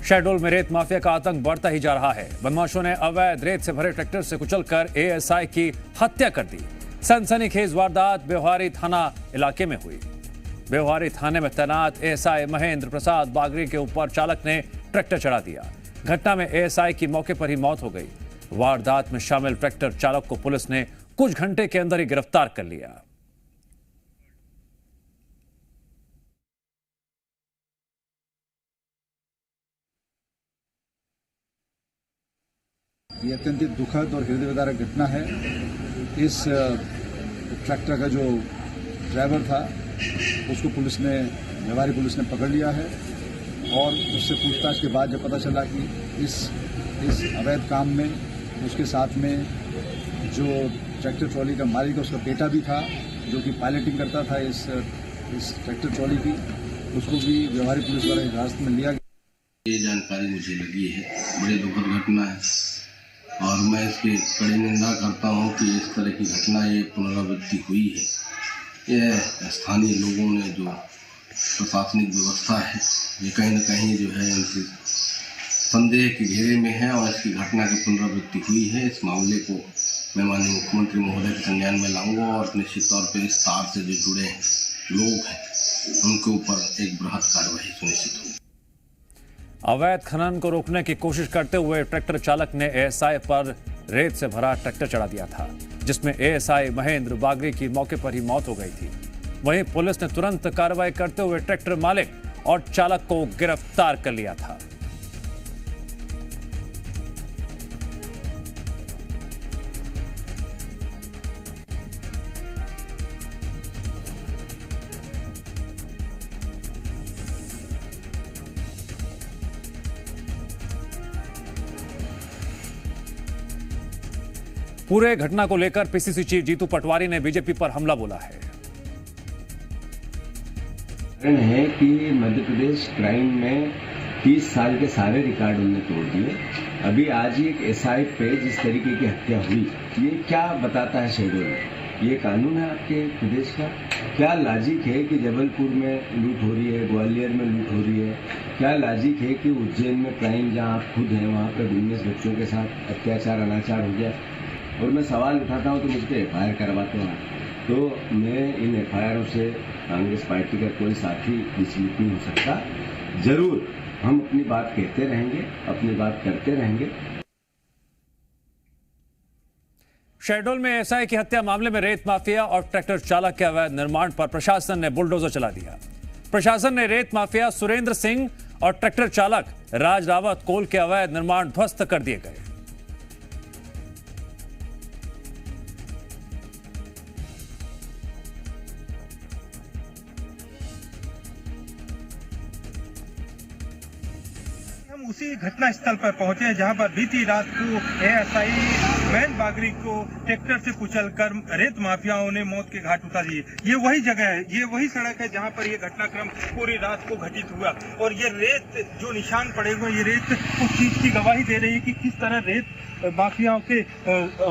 शहडोल में रेत माफिया का आतंक बढ़ता ही जा रहा है। बदमाशों ने अवैध रेत से भरे ट्रैक्टर से कुचलकर एएसआई की हत्या कर दी। सनसनीखेज वारदात ब्यौहारी थाना इलाके में हुई। ब्यौहारी थाने में तैनात एएसआई महेंद्र प्रसाद बागरी के ऊपर चालक ने ट्रैक्टर चढ़ा दिया। घटना में एएसआई की मौके पर ही मौत हो गई। वारदात में शामिल ट्रैक्टर चालक को पुलिस ने कुछ घंटे के अंदर ही गिरफ्तार कर लिया। ये अत्यंत दुखद और हृदय विदारक घटना है। इस ट्रैक्टर का जो ड्राइवर था उसको मेवाड़ी पुलिस ने पकड़ लिया है और उससे पूछताछ के बाद जब पता चला कि इस अवैध काम में उसके साथ में जो ट्रैक्टर ट्रॉली का मालिक है उसका बेटा भी था जो कि पायलटिंग करता था इस ट्रैक्टर ट्रॉली की, उसको भी मेवाड़ी पुलिस द्वारा हिरासत में लिया गया। ये जानकारी मुझे लगी है, बड़ी दुखद घटना है और मैं इसकी कड़ी निंदा करता हूं कि इस तरह की घटना ये पुनरावृत्ति हुई है। यह स्थानीय लोगों ने जो प्रशासनिक व्यवस्था है ये कहीं न कहीं जो है इनकी संदेह के घेरे में है और इसकी घटना की पुनरावृत्ति हुई है। इस मामले को मैं माननीय मुख्यमंत्री महोदय के संज्ञान में लाऊंगा और निश्चित तौर पर इस तार से जो जुड़े लोग हैं उनके ऊपर एक बृहद कार्रवाई सुनिश्चित होगी। अवैध खनन को रोकने की कोशिश करते हुए ट्रैक्टर चालक ने एएसआई पर रेत से भरा ट्रैक्टर चढ़ा दिया था, जिसमें एएसआई महेंद्र बागरी की मौके पर ही मौत हो गई थी। वहीं पुलिस ने तुरंत कार्रवाई करते हुए ट्रैक्टर मालिक और चालक को गिरफ्तार कर लिया था। पूरे घटना को लेकर पीसीसी चीफ जीतू पटवारी ने बीजेपी पर हमला बोला है। है कि मध्य प्रदेश क्राइम में 30 साल के सारे रिकॉर्ड उन्होंने तोड़ दिए। अभी आज ही एक एसआई पे जिस तरीके की हत्या हुई, ये क्या बताता है शहडोल में? ये कानून है आपके प्रदेश का? क्या लॉजिक है कि जबलपुर में लूट हो रही है, ग्वालियर में लूट हो रही है? क्या लॉजिक है कि उज्जैन में क्राइम जहाँ आप खुद हैं वहाँ पर 19 बच्चों के साथ अत्याचार अनाचार हो गया और मैं सवाल उठाता हूँ तो मुझ पर एफआईआर करवाते हैं? तो मैं इन एफआईआरों से कांग्रेस पार्टी का कोई साथी विचलित नहीं हो सकता। जरूर हम अपनी बात कहते रहेंगे, अपनी बात करते रहेंगे। शहडोल में एएसआई की हत्या मामले में रेत माफिया और ट्रैक्टर चालक के अवैध निर्माण पर प्रशासन ने बुलडोजर चला दिया। प्रशासन ने रेत माफिया सुरेंद्र सिंह और ट्रैक्टर चालक राज रावत कोल के अवैध निर्माण ध्वस्त कर दिए गए। उसी घटना स्थल पर पहुंचे जहां पर बीती रात को एएसआई महेंद्र बागरी को ट्रैक्टर से कुचलकर रेत माफियाओं ने मौत के घाट उतार दिए। ये वही जगह है, ये वही सड़क है जहां पर ये घटनाक्रम पूरी रात को घटित हुआ और ये रेत जो निशान पड़े हुए ये रेत उस चीज की गवाही दे रही है कि किस तरह रेत माफियाओं के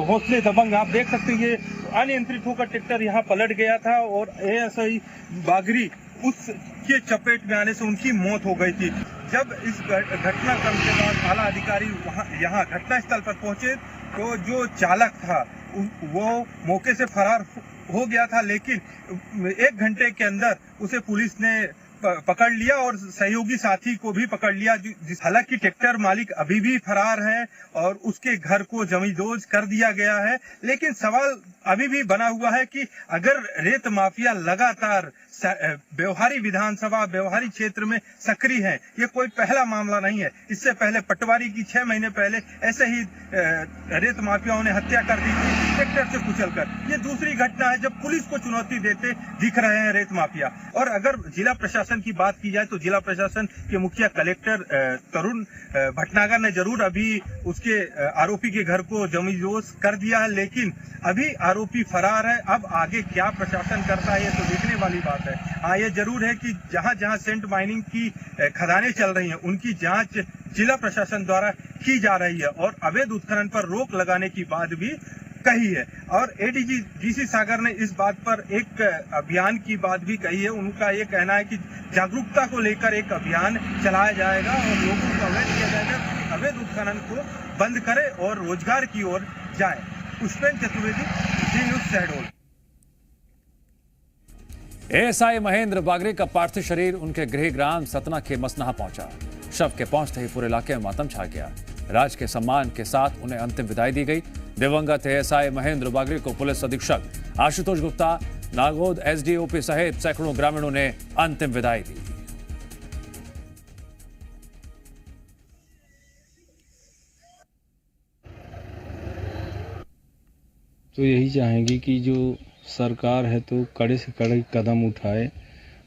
हौसले दबंग। आप देख सकते हैं ये अनियंत्रित होकर ट्रैक्टर यहाँ पलट गया था और एएसआई बागरी उसके चपेट में आने से उनकी मौत हो गई थी। जब इस घटनाक्रम के बाद आला अधिकारी यहाँ घटनास्थल पर पहुंचे तो जो चालक था वो मौके से फरार हो गया था, लेकिन 1 घंटे के अंदर उसे पुलिस ने पकड़ लिया और सहयोगी साथी को भी पकड़ लिया। हालांकि ट्रैक्टर मालिक अभी भी फरार है और उसके घर को जमींदोज कर दिया गया है, लेकिन सवाल अभी भी बना हुआ है कि अगर रेत माफिया लगातार ब्यौहारी विधानसभा ब्यौहारी क्षेत्र में सक्रिय है, ये कोई पहला मामला नहीं है। इससे पहले पटवारी की 6 महीने पहले ऐसे ही रेत माफियाओं ने हत्या कर दी थी ट्रैक्टर से कुचलकर। ये दूसरी घटना है जब पुलिस को चुनौती देते दिख रहे हैं रेत माफिया। और अगर जिला प्रशासन की बात की जाए तो जिला प्रशासन के मुखिया कलेक्टर तरुण भटनागर ने जरूर अभी उसके आरोपी के घर को जमींदोज कर दिया है, लेकिन अभी आरोपी फरार है। अब आगे क्या प्रशासन करता है ये तो देखने वाली बात है। हाँ, ये जरूर है कि जहां जहां सेंट माइनिंग की खदानें चल रही हैं उनकी जांच जिला प्रशासन द्वारा की जा रही है और अवैध उत्खनन पर रोक लगाने के बाद भी कही है। और एडीजी डीसी सागर ने इस बात पर एक अभियान की बात भी कही है। उनका ये कहना है कि जागरूकता को लेकर एक अभियान चलाया जाएगा और लोगों को अवगत किया जाएगा कि अवैध उत्खनन को बंद करे और रोजगार की ओर जाए। पुष्पेंद्र चतुर्वेदी, जी न्यूज, शहडोल। एएसआई महेंद्र बागरी का पार्थिव शरीर उनके गृह ग्राम सतना के मसनाहा पहुंचा। शव के पहुंचते ही पूरे इलाके में मातम छा गया। राज के सम्मान के साथ उन्हें अंतिम विदाई दी गई। दिवंगत एएसआई महेंद्र बागरी को पुलिस अधीक्षक आशुतोष गुप्ता, नागोद एसडीओपी सहित सैकड़ों ग्रामीणों ने अंतिम विदाई दी। तो यही चाहेंगे कि जो सरकार है तो कड़े से कड़े कदम उठाए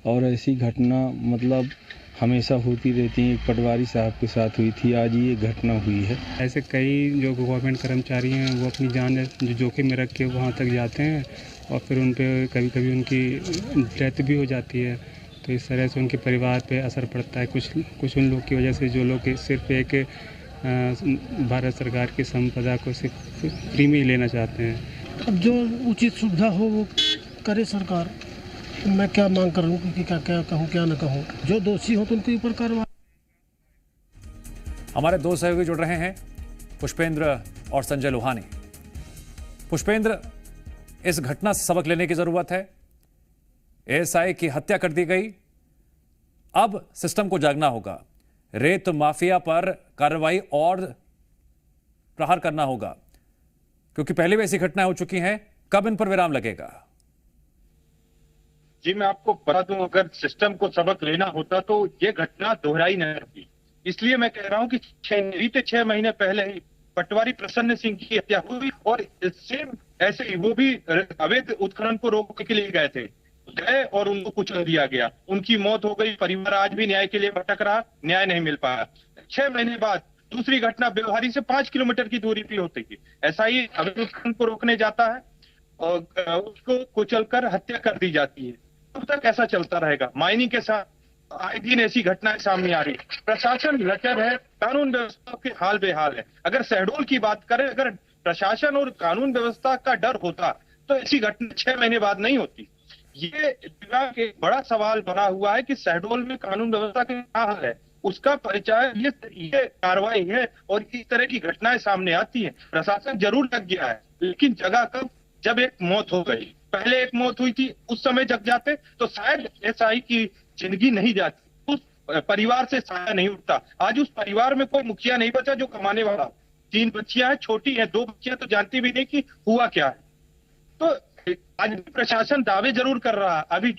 और ऐसी घटना मतलब हमेशा होती रहती है। एक पटवारी साहब के साथ हुई थी, आज ये घटना हुई है। ऐसे कई जो गवर्नमेंट कर्मचारी हैं वो अपनी जान जो जोखिम में रख के वहाँ तक जाते हैं और फिर उन पे कभी कभी उनकी डेथ भी हो जाती है। तो इस तरह से उनके परिवार पे असर पड़ता है। कुछ उन लोग की वजह से जो लोग सिर्फ एक भारत सरकार की संपदा को सिर्फ फ्री में ही लेना चाहते हैं। अब जो उचित सुविधा हो वो करे सरकार। मैं क्या मांग करूँ कि क्या कहूँ क्या न कहूँ। जो दोषी हो तो उनके ऊपर कार्रवाई। हमारे दो सहयोगी जुड़ रहे हैं, पुष्पेंद्र और संजय लोहानी। पुष्पेंद्र, इस घटना से सबक लेने की जरूरत है। एएसआई की हत्या कर दी गई, अब सिस्टम को जागना होगा। रेत माफिया पर कार्रवाई और प्रहार करना होगा, क्योंकि पहले भी ऐसी घटनाएं हो चुकी हैं। कब इन पर विराम लगेगा? जी, मैं आपको बता दूं, अगर सिस्टम को सबक लेना होता तो ये घटना दोहराई नहीं होती। इसलिए मैं कह रहा हूं कि 6 महीने पहले ही पटवारी प्रसन्न सिंह की हत्या हुई और सेम ऐसे ही वो भी अवैध उत्खनन को रोकने के लिए गए और उनको कुचल दिया गया। उनकी मौत हो गई। परिवार आज भी न्याय के लिए भटक रहा, न्याय नहीं मिल पाया। 6 महीने बाद दूसरी घटना व्यवहारी से 5 किलोमीटर की दूरी पे होती है। ऐसा ही अवैध उत्खनन को रोकने जाता है और उसको कुचलकर हत्या कर दी जाती है। कब तक ऐसा चलता रहेगा? माइनिंग के साथ आए दिन ऐसी घटनाएं सामने आ रही। प्रशासन लचर है, कानून व्यवस्था के हाल बेहाल है। अगर शहडोल की बात करें, अगर प्रशासन और कानून व्यवस्था का डर होता तो ऐसी घटना 6 महीने बाद नहीं होती। ये दिमाग एक बड़ा सवाल बना हुआ है कि शहडोल में कानून व्यवस्था का क्या हाल है, उसका परिचय ये कार्रवाई है और इस तरह की घटनाएं सामने आती हैं। प्रशासन जरूर लग गया है, लेकिन जगह कब? जब एक मौत हो गई। पहले एक मौत हुई थी, उस समय जग जाते तो शायद एएसआई की जिंदगी नहीं जाती, उस परिवार से साया नहीं उठता। आज उस परिवार में कोई मुखिया नहीं बचा जो कमाने वाला। 3 बच्चियां हैं, छोटी हैं, 2 बच्चियां तो जानती भी नहीं कि हुआ क्या है। तो आज भी प्रशासन दावे जरूर कर रहा है। अभी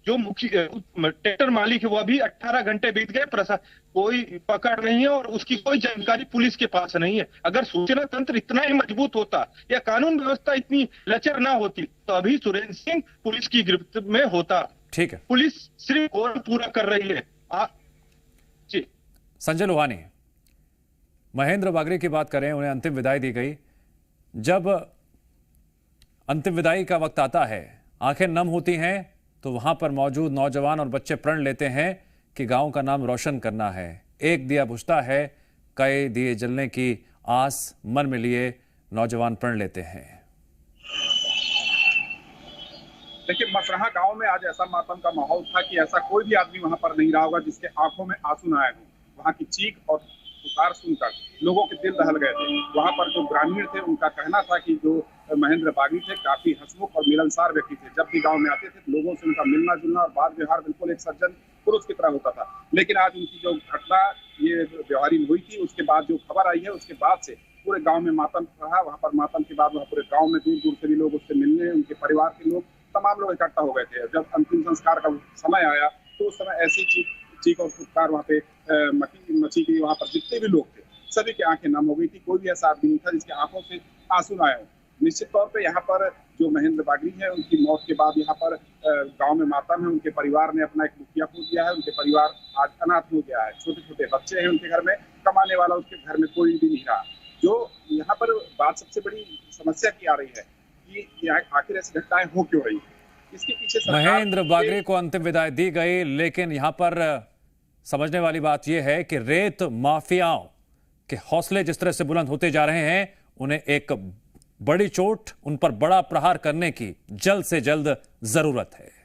जो मुखिया ट्रैक्टर मालिक है वो अभी 18 घंटे बीत गए, कोई पकड़ नहीं है और उसकी कोई जानकारी पुलिस के पास नहीं है। अगर सूचना तंत्र इतना ही मजबूत होता या कानून व्यवस्था इतनी लचर ना होती तो अभी सुरेंद्र सिंह पुलिस की गिरफ्त में होता। ठीक है, पुलिस सिर्फ गोल पूरा कर रही है। जी, संजय लोहानी, महेंद्र बागरी की बात करें, उन्हें अंतिम विदाई दी गई। जब अंतिम विदाई का वक्त आता है, आंखें नम होती हैं, तो वहां पर मौजूद नौजवान और बच्चे प्रण लेते हैं कि गांव का नाम रोशन करना है। एक दिया बुझता है, कई दिए जलने की आस मन में लिए नौजवान प्रण लेते हैं। देखिए, मसराहा गांव में आज ऐसा मातम का माहौल था कि ऐसा कोई भी आदमी वहां पर नहीं रहा होगा जिसके आंखों में आंसू न आए हों। वहां की चीख और पुकार सुनकर लोगों के दिल दहल गए थे। वहां पर जो ग्रामीण थे उनका कहना था कि जो महेंद्र बागरी थे काफी हंसमुख और मिलनसार व्यक्ति थे। जब भी गांव में आते थे लोगों से उनका मिलना जुलना और बात व्यवहार बिल्कुल एक सज्जन पुरुष की तरह होता था। लेकिन आज उनकी जो घटना ये व्यवहारी में हुई थी, उसके बाद जो खबर आई है, उसके बाद से पूरे गाँव में मातम रहा। वहाँ पर मातम के बाद वहाँ पूरे गाँव में दूर दूर से भी लोग उससे मिलने, उनके परिवार के लोग, तमाम लोग इकट्ठा हो गए थे। जब अंतिम संस्कार का समय आया तो उस समय ऐसी चीख और फुटकार वहाँ पे मची गई। वहाँ पर जितने भी लोग थे सभी की आंखें नम हो गई थी। कोई भी ऐसा आदमी नहीं था जिसके आंखों से आंसू न आए। निश्चित तौर पे यहाँ पर जो महेंद्र बागरी है, उनकी मौत के बाद यहाँ पर गांव में मातम है। उनके परिवार ने अपना एक मुखिया खो दिया है। उनके परिवार आज अनाथ हो गया है। छोटे छोटे बच्चे हैं उनके घर में, कमाने वाला उसके घर में कोई भी नहीं रहा। जो यहाँ पर बात सबसे बड़ी समस्या की आ रही है कि आखिर ऐसी घटनाएं हो क्यों रही है, इसके पीछे महेंद्र बागरी को अंतिम विदाई दी गई, लेकिन यहां पर समझने वाली बात यह है कि रेत माफियाओं के हौसले जिस तरह से बुलंद होते जा रहे हैं, उन्हें एक बड़ी चोट, उन पर बड़ा प्रहार करने की जल्द से जल्द जरूरत है।